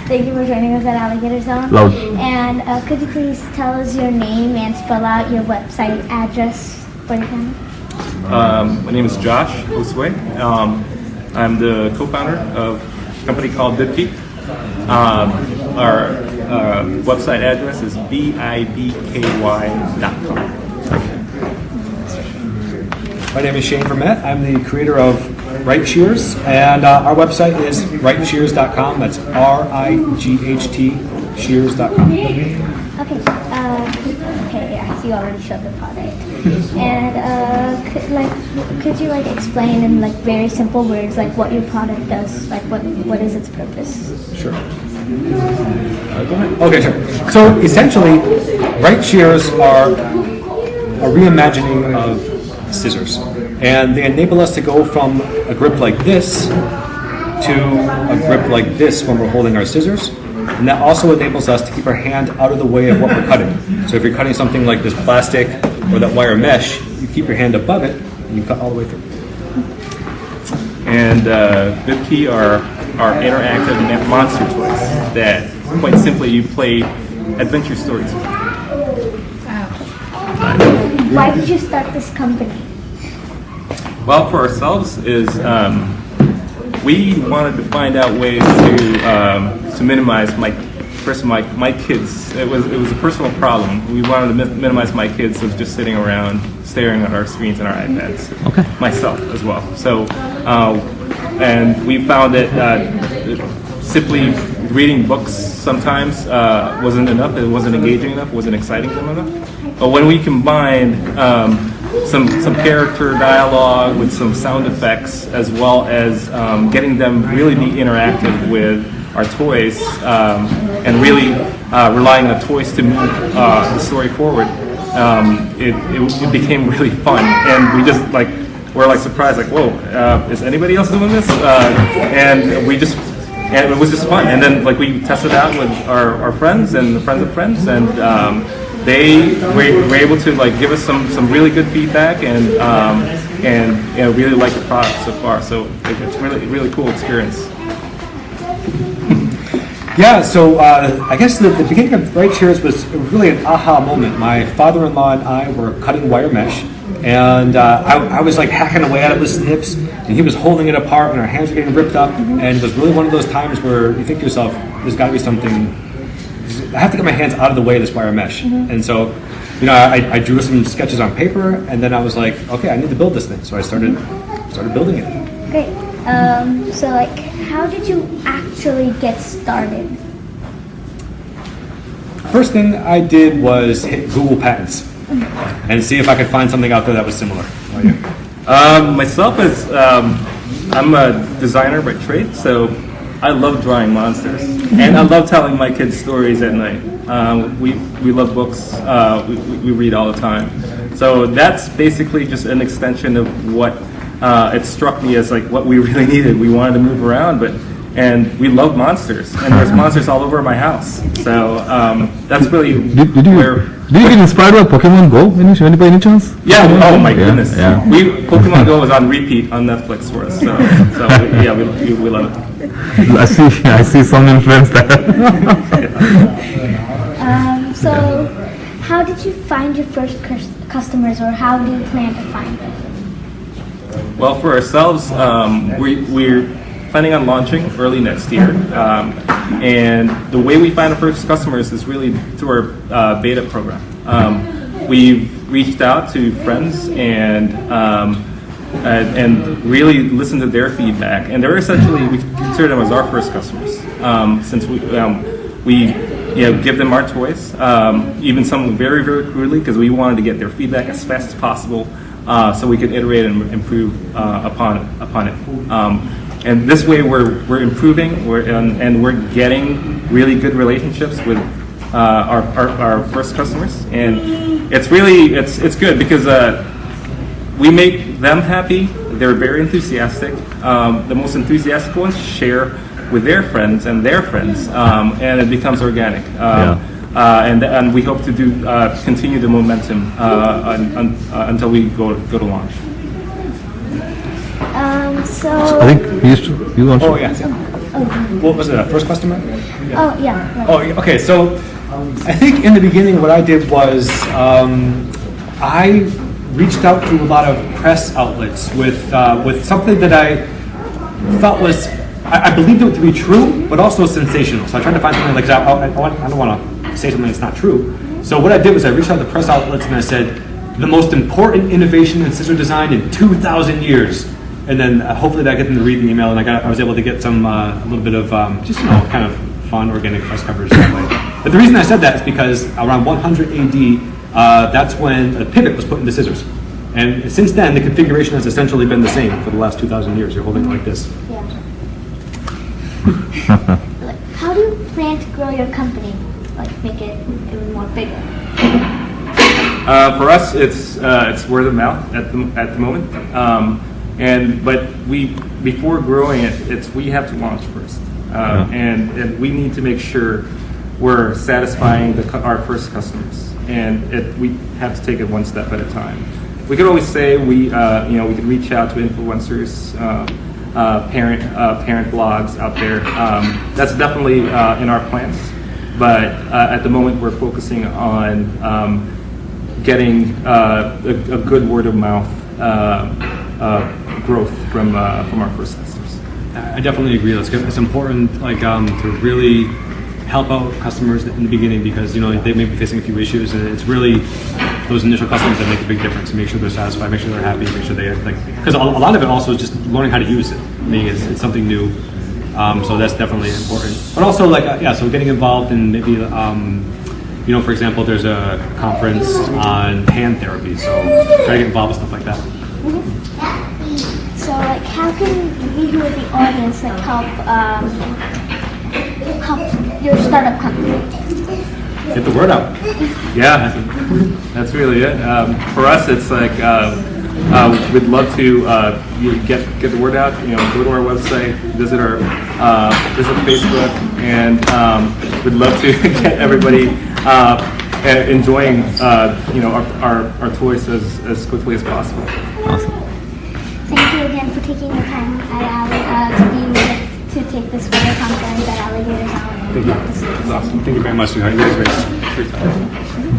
Thank you for joining us at AlligatorZone. Loud. And could you please tell us your name and spell out your website address for the family? My name is Josh Osway. I'm the co-founder of a company called Bibky. Our website address is bibky.com. My name is Shane Vermette. I'm the creator of RightShears, and our website is RightShears.com. That's RIGHT shears.com. Okay. Okay. Yeah, you already showed the product. And could you explain in very simple words what your product does? What is its purpose? Sure. Go ahead. Okay, sure. So essentially, RightShears are a reimagining of scissors, and they enable us to go from a grip like this to a grip like this when we're holding our scissors, and that also enables us to keep our hand out of the way of what we're cutting. So if you're cutting something like this plastic or that wire mesh, you keep your hand above it and you cut all the way through. And Bibky are interactive monster toys that, quite simply, you play adventure stories with. Why did you start this company? Well, for ourselves is we wanted to find out ways to minimize my kids. It was a personal problem. We wanted to minimize my kids of just sitting around staring at our screens and our iPads. Okay. Myself as well. So, and we found that simply reading books sometimes wasn't enough. It wasn't engaging enough. It wasn't exciting enough. But when we combined some character dialogue with some sound effects, as well as getting them really be interactive with our toys, and really relying on toys to move the story forward, it became really fun. And we just we're surprised, whoa, is anybody else doing this? And it was just fun. And then we tested out with our friends and the friends of friends, and they were able to give us some really good feedback, and really like the product so far. So it's really cool experience. Yeah, so I guess the beginning of RightShears was really an aha moment. My father-in-law and I were cutting wire mesh, and I was hacking away at it with snips, and he was holding it apart, and our hands were getting ripped up, and it was really one of those times where you think to yourself, there's got to be something. I have to get my hands out of the way of this wire mesh. And so, I drew some sketches on paper, and then I was like, okay, I need to build this thing. So I started building it. Great. So how did you actually get started? First thing I did was hit Google Patents and see if I could find something out there that was similar. How about you? Myself is I'm a designer by trade, so I love drawing monsters, and I love telling my kids stories at night. We love books. We read all the time. So that's basically just an extension of what it struck me as what we really needed. We wanted to move around, and we love monsters, and there's monsters all over my house. So that's really Did you get inspired by Pokemon Go by any chance? Yeah. Oh my goodness. Yeah. Pokemon Go was on repeat on Netflix for us. So we love it. I see so many friends there. So how did you find your first customers, or how do you plan to find them? Well, for ourselves, we're planning on launching early next year, and the way we find our first customers is really through our beta program. We've reached out to friends and really listened to their feedback, and they're essentially, we consider them as our first customers, since we give them our toys, even some very, very crudely, because we wanted to get their feedback as fast as possible, so we could iterate and improve upon it. And this way, we're improving, and we're getting really good relationships with our first customers, and it's good because we make them happy. They're very enthusiastic. The most enthusiastic ones share with their friends and their friends, and it becomes organic. And we hope to continue the momentum until we go to launch. So I think you want to. Oh, yeah. What was it, first customer? Oh, yeah. Right. Oh, okay. So I think in the beginning, what I did was I reached out to a lot of press outlets with something that I felt was I believed it to be true, but also sensational. So I tried to find something like that. I don't want to say something that's not true. So what I did was I reached out to press outlets and I said, the most important innovation in scissor design in 2,000 years. And then hopefully that got them to read the email, and I was able to get some a little bit of just kind of fun organic press coverage that way. But the reason I said that is because around 100 AD, that's when a pivot was put into scissors. And since then, the configuration has essentially been the same for the last 2,000 years. You're holding it like this. Yeah. Like, how do you plan to grow your company? Like, make it even more bigger? For us, it's word of mouth at the moment. But before growing it, we have to launch first, and we need to make sure we're satisfying our first customers, and we have to take it one step at a time. We could always say we could reach out to influencers, parent blogs out there. That's definitely in our plans, but at the moment we're focusing on getting a good word of mouth growth from our first customers. I definitely agree. It's important, to really help out customers in the beginning because they may be facing a few issues, and it's really those initial customers that make a big difference. To make sure they're satisfied, make sure they're happy, make sure they because a lot of it also is just learning how to use it. I mean, it's something new, so that's definitely important. But also, so getting involved in maybe. For example, there's a conference on hand therapy, so try to get involved with stuff like that. So, how can we, with the audience, help your startup company? Get the word out. Yeah, that's really it. For us, it's we'd love to get the word out. Go to our website, visit Facebook, and we'd love to get everybody enjoying our toys as quickly as possible. Awesome. Thank you again for taking the time to take this video conference at AlligatorZone. Thank you. That's awesome. Thank you very much. You guys are great.